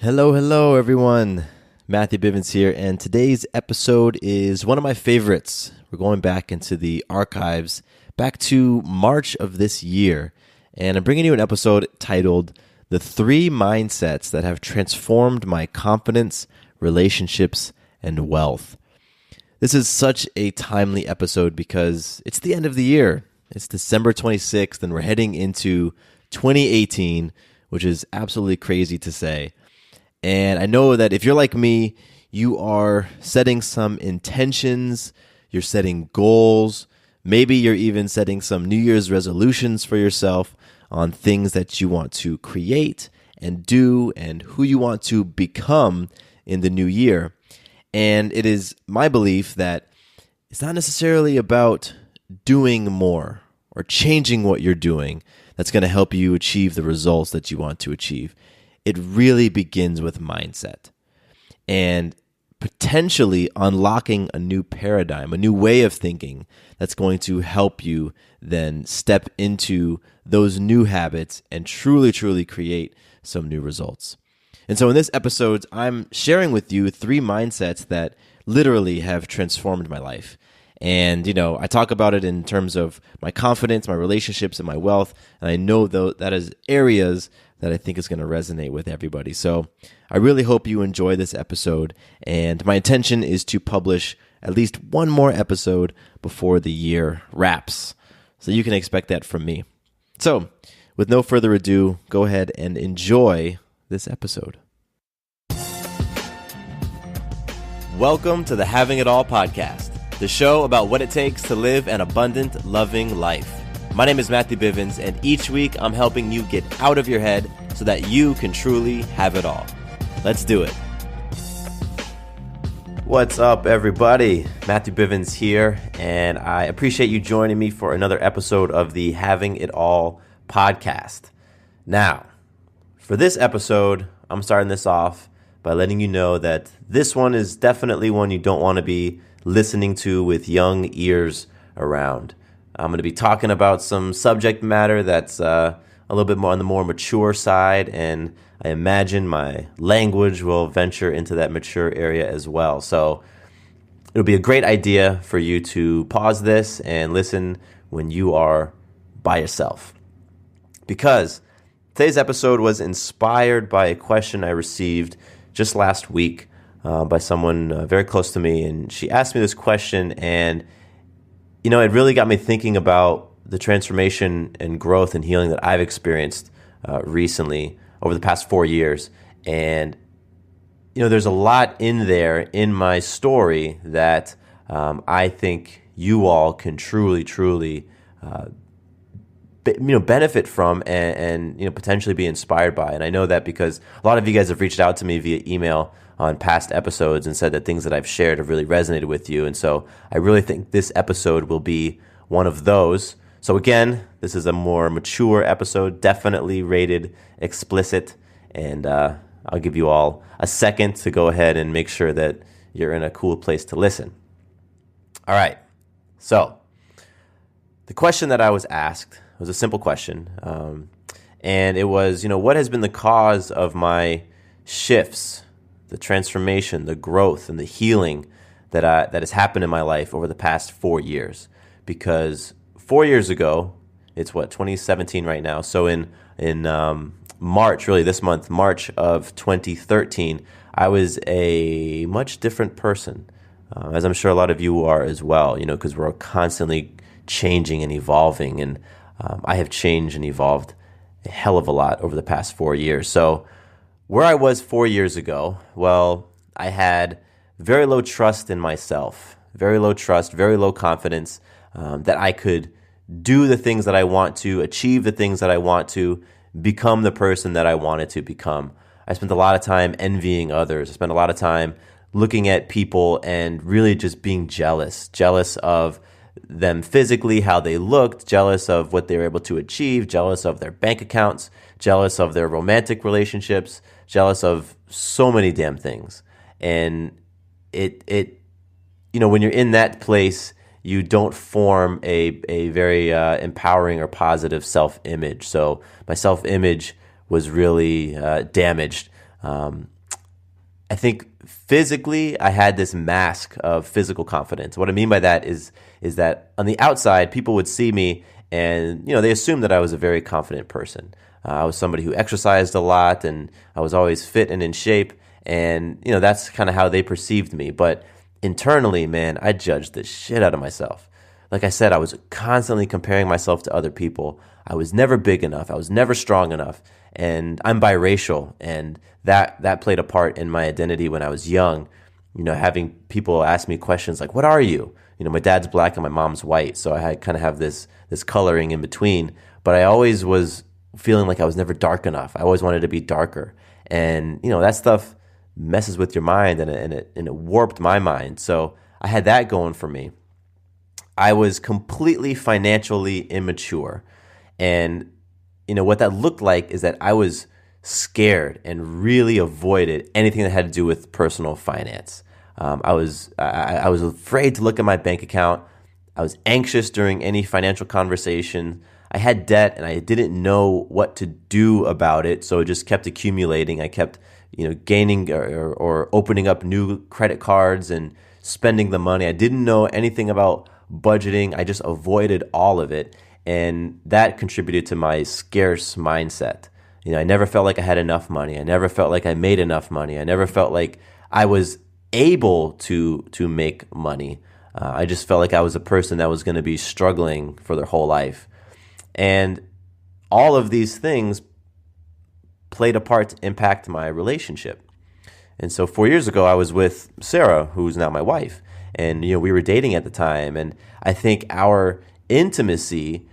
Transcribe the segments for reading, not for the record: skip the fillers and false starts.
Hello, everyone. Matthew Bivens here, and today's episode is one of my favorites. We're going back into the archives, back to March of this year, and I'm bringing you an episode titled The 3 Mindsets That Have Transformed My Confidence, Relationships, and Wealth. This is such a timely episode because it's the end of the year. It's December 26th, and we're heading into 2018, which is absolutely crazy to say. And I know that if you're like me, you are setting some intentions, you're setting goals, maybe you're even setting some New Year's resolutions for yourself on things that you want to create and do and who you want to become in the new year. And it is my belief that it's not necessarily about doing more or changing what you're doing that's going to help you achieve the results that you want to achieve. It really begins with mindset and potentially unlocking a new paradigm, a new way of thinking that's going to help you then step into those new habits and truly create some new results. And so in this episode, I'm sharing with you 3 mindsets that literally have transformed my life. And, I talk about it in terms of my confidence, my relationships, and my wealth. And I know that is areas that I think is going to resonate with everybody. So I really hope you enjoy this episode. And my intention is to publish at least one more episode before the year wraps. So you can expect that from me. So with no further ado, go ahead and enjoy this episode. Welcome to the Having It All podcast, the show about what it takes to live an abundant, loving life. My name is Matthew Bivens, and each week I'm helping you get out of your head so that you can truly have it all. Let's do it. What's up, everybody? Matthew Bivens here, and I appreciate you joining me for another episode of the Having It All podcast. Now, for this episode, I'm starting this off by letting you know that this one is definitely one you don't want to be listening to with young ears around. I'm going to be talking about some subject matter that's a little bit more on the more mature side, and I imagine my language will venture into that mature area as well. So it'll be a great idea for you to pause this and listen when you are by yourself. Because today's episode was inspired by a question I received just last week by someone very close to me, and she asked me this question, and it really got me thinking about the transformation and growth and healing that I've experienced recently over the past 4 years. And, there's a lot in there in my story that I think you all can truly benefit from and potentially be inspired by. And I know that because a lot of you guys have reached out to me via email on past episodes and said that things that I've shared have really resonated with you. And so I really think this episode will be one of those. So again, this is a more mature episode, definitely rated explicit. And I'll give you all a second to go ahead and make sure that you're in a cool place to listen. All right. So the question that I was asked was a simple question. And it was, what has been the cause of my shifts, the transformation, the growth, and the healing that has happened in my life over the past 4 years? Because 4 years ago, it's 2017 right now. So in March, really this month, March of 2013, I was a much different person, as I'm sure a lot of you are as well. Because we're constantly changing and evolving, and I have changed and evolved a hell of a lot over the past 4 years. So where I was 4 years ago, well, I had very low trust in myself, very low trust, very low confidence that I could do the things that I want to, achieve the things that I want to, become the person that I wanted to become. I spent a lot of time envying others. I spent a lot of time looking at people and really just being jealous of them physically, how they looked, jealous of what they were able to achieve, jealous of their bank accounts, jealous of their romantic relationships, jealous of so many damn things. And when you're in that place, you don't form a very empowering or positive self-image. So my self-image was really damaged I think physically I had this mask of physical confidence. What I mean by that is that on the outside, people would see me and, they assumed that I was a very confident person. I was somebody who exercised a lot and I was always fit and in shape. And, that's kind of how they perceived me. But internally, man, I judged the shit out of myself. Like I said, I was constantly comparing myself to other people. I was never big enough. I was never strong enough. And I'm biracial, and that played a part in my identity when I was young. Having people ask me questions like, "What are you?" My dad's black and my mom's white, so I kind of have this coloring in between. But I always was feeling like I was never dark enough. I always wanted to be darker, and that stuff messes with your mind, and it warped my mind. So I had that going for me. I was completely financially immature, and what that looked like is that I was scared and really avoided anything that had to do with personal finance. I was afraid to look at my bank account. I was anxious during any financial conversation. I had debt and I didn't know what to do about it, so it just kept accumulating. I kept gaining or opening up new credit cards and spending the money. I didn't know anything about budgeting. I just avoided all of it. And that contributed to my scarce mindset. I never felt like I had enough money. I never felt like I made enough money. I never felt like I was able to make money. I just felt like I was a person that was going to be struggling for their whole life. And all of these things played a part to impact my relationship. And so 4 years ago, I was with Sarah, who's now my wife. And, we were dating at the time. And I think our intimacy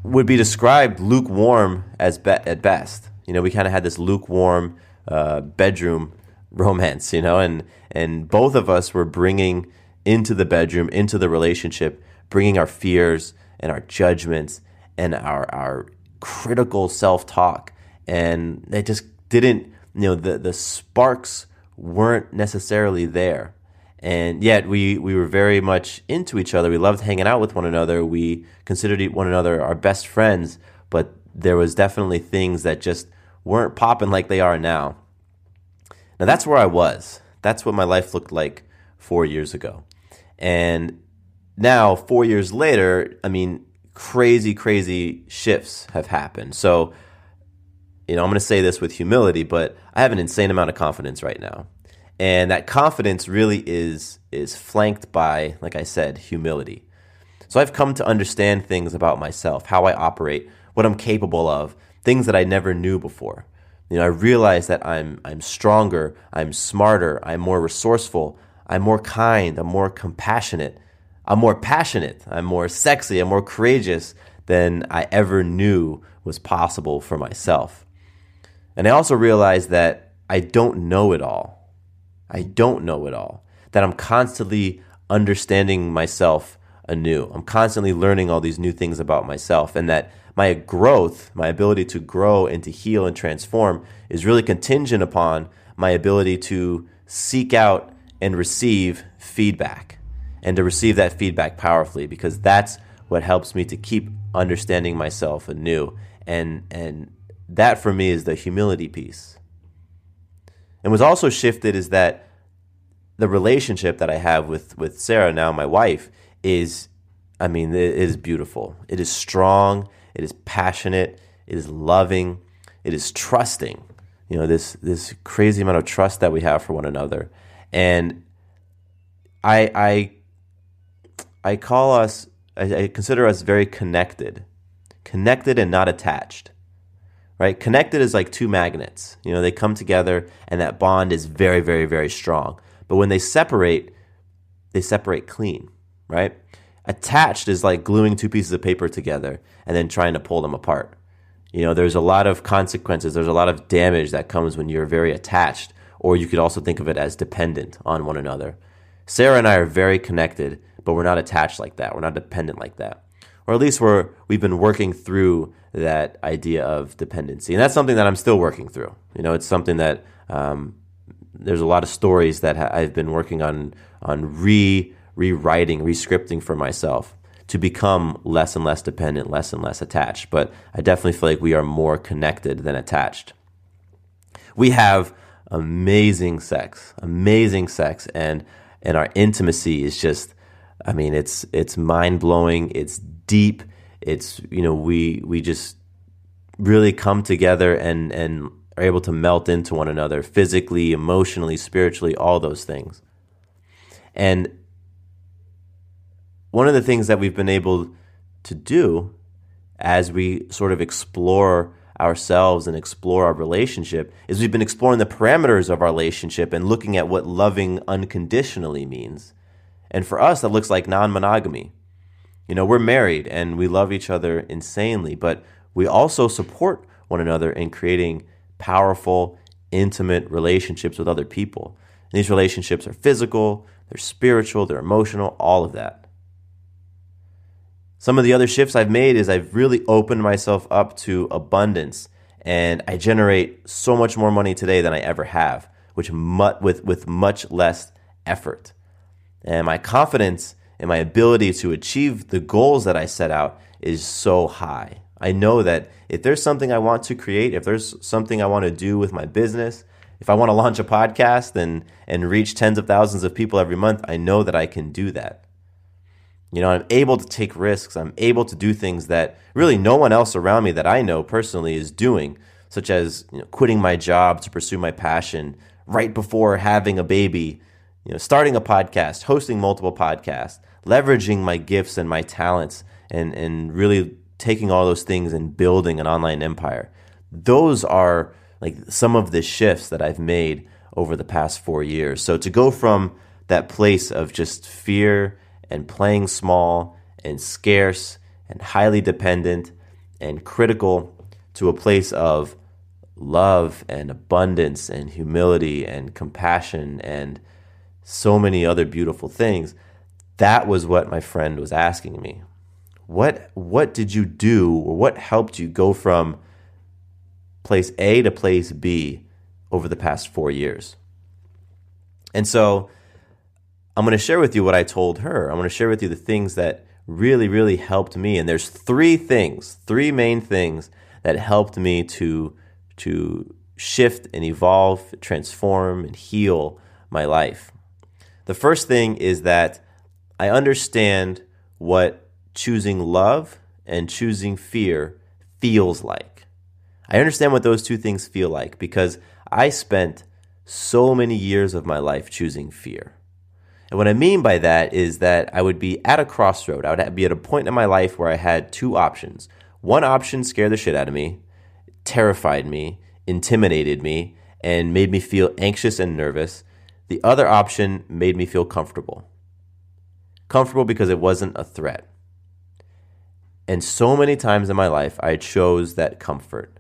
would be described lukewarm at best. We kind of had this lukewarm bedroom romance, and both of us were bringing into the bedroom, into the relationship, bringing our fears and our judgments and our critical self-talk. And they just didn't, the sparks weren't necessarily there. And yet we were very much into each other. We loved hanging out with one another. We considered one another our best friends, but there was definitely things that just weren't popping like they are now. Now that's where I was. That's what my life looked like 4 years ago. And now 4 years later, crazy shifts have happened. So, I'm going to say this with humility, but I have an insane amount of confidence right now. And that confidence really is flanked by, like I said, humility. So I've come to understand things about myself, how I operate, what I'm capable of, things that I never knew before. I realize that I'm stronger, I'm smarter, I'm more resourceful, I'm more kind, I'm more compassionate, I'm more passionate, I'm more sexy, I'm more courageous than I ever knew was possible for myself. And I also realize that I don't know it all. That I'm constantly understanding myself anew. I'm constantly learning all these new things about myself, and that my growth, my ability to grow and to heal and transform is really contingent upon my ability to seek out and receive feedback, and to receive that feedback powerfully, because that's what helps me to keep understanding myself anew. And that for me is the humility piece. And what's also shifted is that the relationship that I have with Sarah, now my wife, it is beautiful. It is strong. It is passionate. It is loving. It is trusting. This crazy amount of trust that we have for one another. And I consider us very connected and not attached. Right? Connected is like two magnets. They come together and that bond is very, very, very strong. But when they separate clean, right? Attached is like gluing two pieces of paper together and then trying to pull them apart. There's a lot of consequences. There's a lot of damage that comes when you're very attached, or you could also think of it as dependent on one another. Sarah and I are very connected, but we're not attached like that. We're not dependent like that. Or at least we've been working through that idea of dependency. And that's something that I'm still working through. It's something that there's a lot of stories that I've been working on rewriting, rescripting for myself to become less and less dependent, less and less attached. But I definitely feel like we are more connected than attached. We have amazing sex, and our intimacy is just, I mean, it's mind blowing. It's deep. It's, we just really come together and are able to melt into one another physically, emotionally, spiritually, all those things. And one of the things that we've been able to do as we sort of explore ourselves and explore our relationship is we've been exploring the parameters of our relationship and looking at what loving unconditionally means. And for us, that looks like non-monogamy. We're married and we love each other insanely, but we also support one another in creating powerful, intimate relationships with other people. And these relationships are physical, they're spiritual, they're emotional, all of that. Some of the other shifts I've made is I've really opened myself up to abundance, and I generate so much more money today than I ever have, with much less effort. And my confidence and my ability to achieve the goals that I set out is so high. I know that if there's something I want to create, if there's something I want to do with my business, if I want to launch a podcast and reach tens of thousands of people every month, I know that I can do that. I'm able to take risks. I'm able to do things that really no one else around me that I know personally is doing, such as quitting my job to pursue my passion right before having a baby, starting a podcast, hosting multiple podcasts, leveraging my gifts and my talents, and really taking all those things and building an online empire. Those are like some of the shifts that I've made over the past 4 years. So to go from that place of just fear and playing small and scarce and highly dependent and critical to a place of love and abundance and humility and compassion and so many other beautiful things, that was what my friend was asking me. What did you do, or what helped you go from place A to place B over the past 4 years? And so I'm going to share with you what I told her. I'm going to share with you the things that really, really helped me. And there's three main things that helped me to shift and evolve, transform, and heal my life. The first thing is that I understand what choosing love and choosing fear feels like. I understand what those two things feel like because I spent so many years of my life choosing fear. And what I mean by that is that I would be at a crossroad. I would be at a point in my life where I had two options. One option scared the shit out of me, terrified me, intimidated me, and made me feel anxious and nervous. The other option made me feel comfortable. Comfortable because it wasn't a threat. And so many times in my life, I chose that comfort.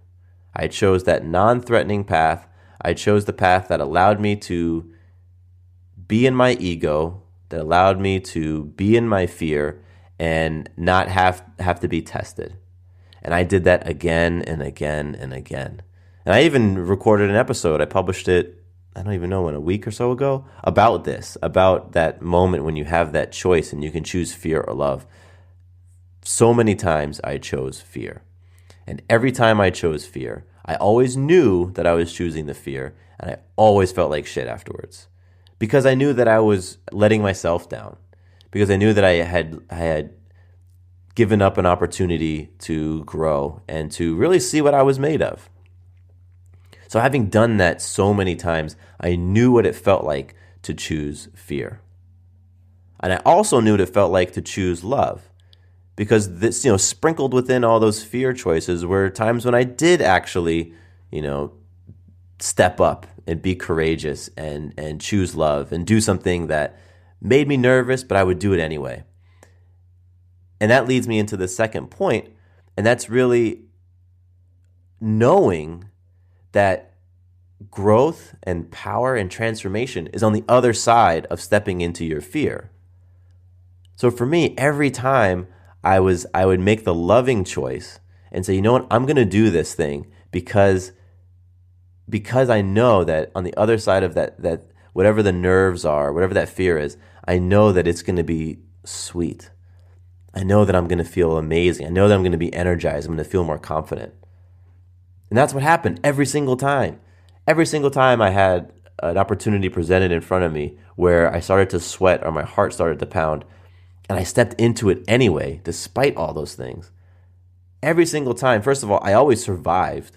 I chose that non-threatening path. I chose the path that allowed me to be in my ego, that allowed me to be in my fear and not have to be tested. And I did that again and again and again. And I even recorded an episode. I published it, I don't even know when, a week or so ago, about this, about that moment when you have that choice and you can choose fear or love. So many times I chose fear. And every time I chose fear, I always knew that I was choosing the fear, and I always felt like shit afterwards. Because I knew that I was letting myself down. Because I knew that I had given up an opportunity to grow and to really see what I was made of. So having done that so many times, I knew what it felt like to choose fear. And I also knew what it felt like to choose love. Because this, sprinkled within all those fear choices were times when I did actually, step up and be courageous and choose love and do something that made me nervous, but I would do it anyway. And that leads me into the second point, and that's really knowing that growth and power and transformation is on the other side of stepping into your fear. So for me, every time I would make the loving choice and say, you know what, I'm going to do this thing because I know that on the other side of that whatever the nerves are, whatever that fear is, I know that it's going to be sweet. I know that I'm going to feel amazing. I know that I'm going to be energized. I'm going to feel more confident. And that's what happened every single time. every single time I had an opportunity presented in front of me where I started to sweat or my heart started to pound, and I stepped into it anyway, despite all those things. Every single time, first of all, I always survived,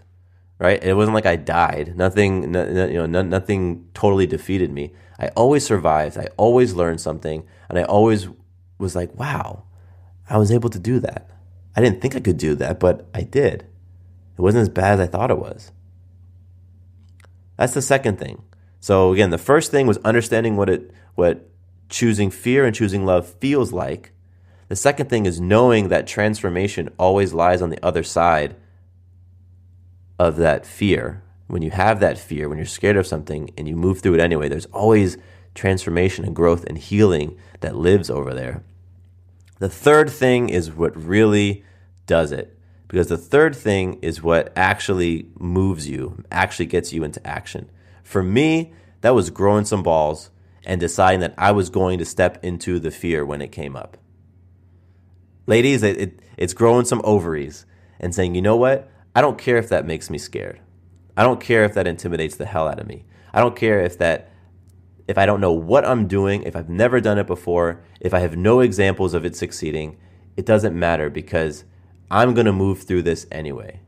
right? It wasn't like I died. Nothing totally defeated me. I always survived. I always learned something, and I always was like, wow, I was able to do that. I didn't think I could do that, but I did. It wasn't as bad as I thought it was. That's the second thing. So again, the first thing was understanding what choosing fear and choosing love feels like. The second thing is knowing that transformation always lies on the other side of that fear. When you have that fear, when you're scared of something and you move through it anyway, there's always transformation and growth and healing that lives over there. The third thing is what really does it, because the third thing is what actually moves you, actually gets you into action. For me, that was growing some balls and deciding that I was going to step into the fear when it came up. Ladies, it's growing some ovaries and saying, you know what? I don't care if that makes me scared. I don't care if that intimidates the hell out of me. I don't care if I don't know what I'm doing, if I've never done it before, if I have no examples of it succeeding. It doesn't matter, because I'm going to move through this anyway.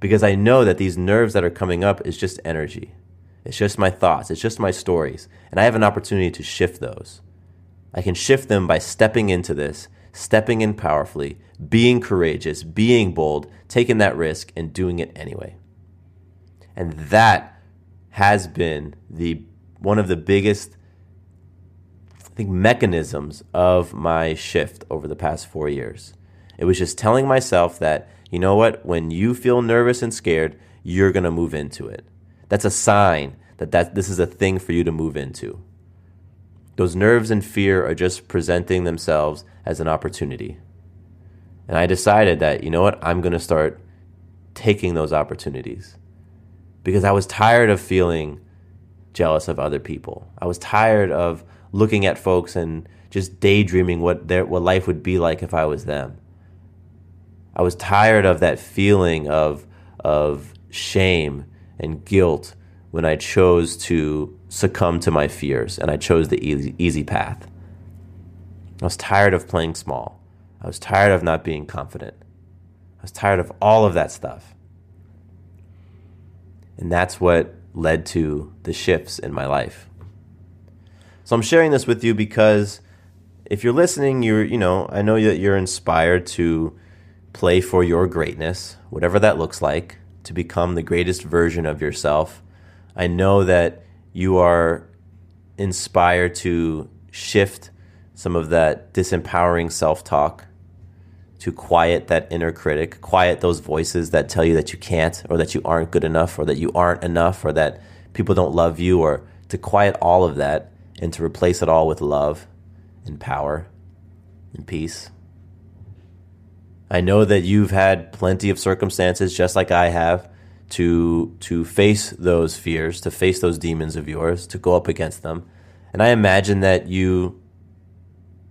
Because I know that these nerves that are coming up is just energy. It's just my thoughts. It's just my stories. And I have an opportunity to shift those. I can shift them by stepping into this, stepping in powerfully, being courageous, being bold, taking that risk, and doing it anyway. And that has been one of the biggest, I think, mechanisms of my shift over the past 4 years. It was just telling myself that, you know what, when you feel nervous and scared, you're going to move into it. That's a sign that this is a thing for you to move into. Those nerves and fear are just presenting themselves as an opportunity. And I decided that, you know what, I'm going to start taking those opportunities. Because I was tired of feeling jealous of other people. I was tired of looking at folks and just daydreaming what life would be like if I was them. I was tired of that feeling of shame and guilt when I chose to succumb to my fears and I chose the easy path. I was tired of playing small. I was tired of not being confident. I was tired of all of that stuff. And that's what led to the shifts in my life. So I'm sharing this with you because if you're listening, I know that you're inspired to play for your greatness, whatever that looks like, to become the greatest version of yourself. I know that you are inspired to shift some of that disempowering self-talk, to quiet that inner critic, quiet those voices that tell you that you can't, or that you aren't good enough, or that you aren't enough, or that people don't love you, or to quiet all of that and to replace it all with love and power and peace. I know that you've had plenty of circumstances, just like I have, to face those fears, to face those demons of yours, to go up against them. And I imagine that you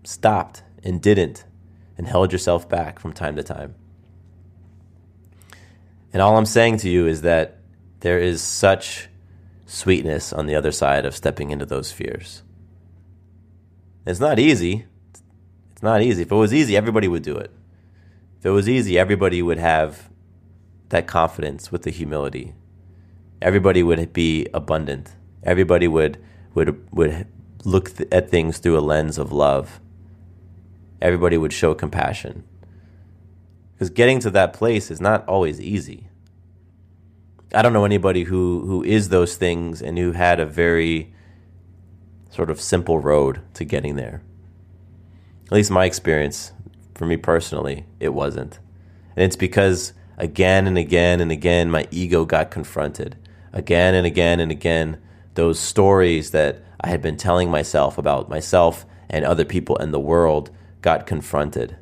stopped and didn't, and held yourself back from time to time. And all I'm saying to you is that there is such sweetness on the other side of stepping into those fears. It's not easy. It's not easy. If it was easy, everybody would do it. If it was easy, everybody would have that confidence with the humility. Everybody would be abundant. Everybody would look at things through a lens of love. Everybody would show compassion. Because getting to that place is not always easy. I don't know anybody who is those things and who had a very sort of simple road to getting there. At least my experience, for me personally, it wasn't. And it's because again and again and again, my ego got confronted. Again and again and again, those stories that I had been telling myself about myself and other people and the world got confronted.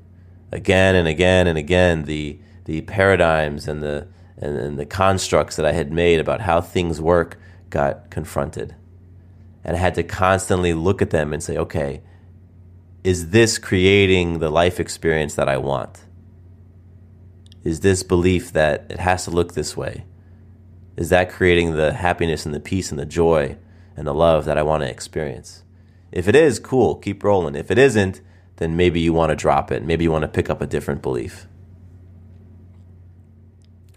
Again and again and again, the paradigms and the constructs that I had made about how things work got confronted. And I had to constantly look at them and say, okay, is this creating the life experience that I want? Is this belief that it has to look this way? Is that creating the happiness and the peace and the joy and the love that I want to experience? If it is, cool, keep rolling. If it isn't, then maybe you want to drop it. Maybe you want to pick up a different belief.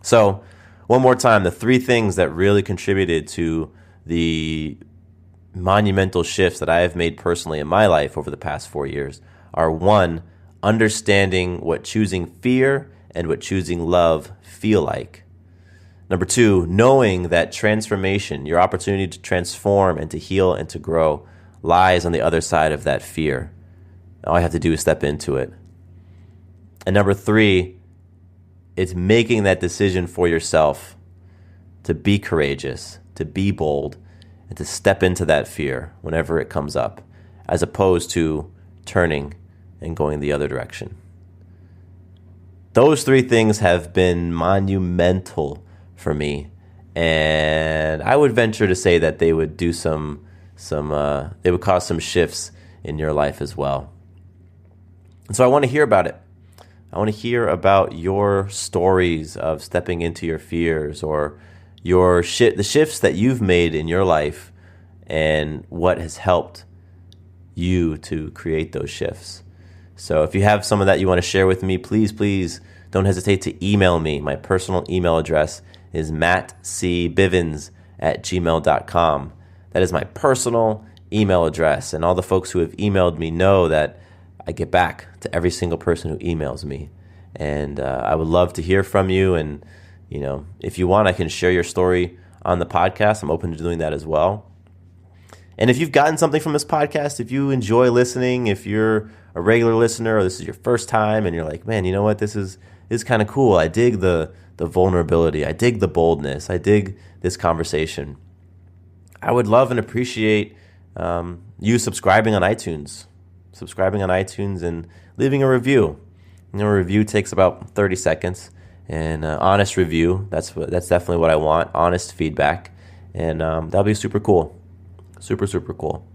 So, one more time, the 3 things that really contributed to the monumental shifts that I have made personally in my life over the past 4 years are: 1, understanding what choosing fear and what choosing love feel like. Number 2, knowing that transformation, your opportunity to transform and to heal and to grow, lies on the other side of that fear. All I have to do is step into it. And number 3, it's making that decision for yourself to be courageous, to be bold, and to step into that fear whenever it comes up, as opposed to turning and going the other direction. Those 3 things have been monumental for me, and I would venture to say that they would do they would cause some shifts in your life as well. And so I want to hear about it. I want to hear about your stories of stepping into your fears, or the shifts that you've made in your life, and what has helped you to create those shifts. So if you have some of that you want to share with me, please don't hesitate to email me. My personal email address is mattcbivens@gmail.com. That is my personal email address, and all the folks who have emailed me know that I get back to every single person who emails me. And I would love to hear from you. And, if you want, I can share your story on the podcast. I'm open to doing that as well. And if you've gotten something from this podcast, if you enjoy listening, if you're a regular listener or this is your first time and you're like, man, you know what, this is kind of cool. I dig the vulnerability. I dig the boldness. I dig this conversation. I would love and appreciate you subscribing on iTunes and leaving a review. A review takes about 30 seconds, and honest review, that's definitely what I want, honest feedback, and that'll be super cool. Super cool.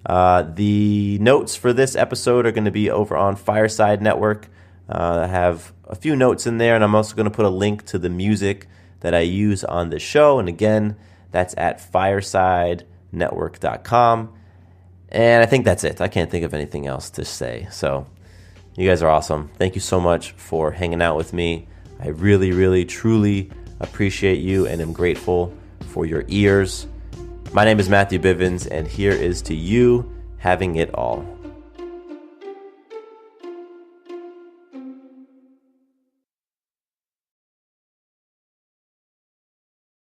The notes for this episode are going to be over on Fireside Network. I have a few notes in there, and I'm also going to put a link to the music that I use on the show, and again, that's at firesidernetwork.com. And I think that's it. I can't think of anything else to say. So you guys are awesome. Thank you so much for hanging out with me. I really, truly appreciate you and am grateful for your ears. My name is Matthew Bivens, and here is to you having it all.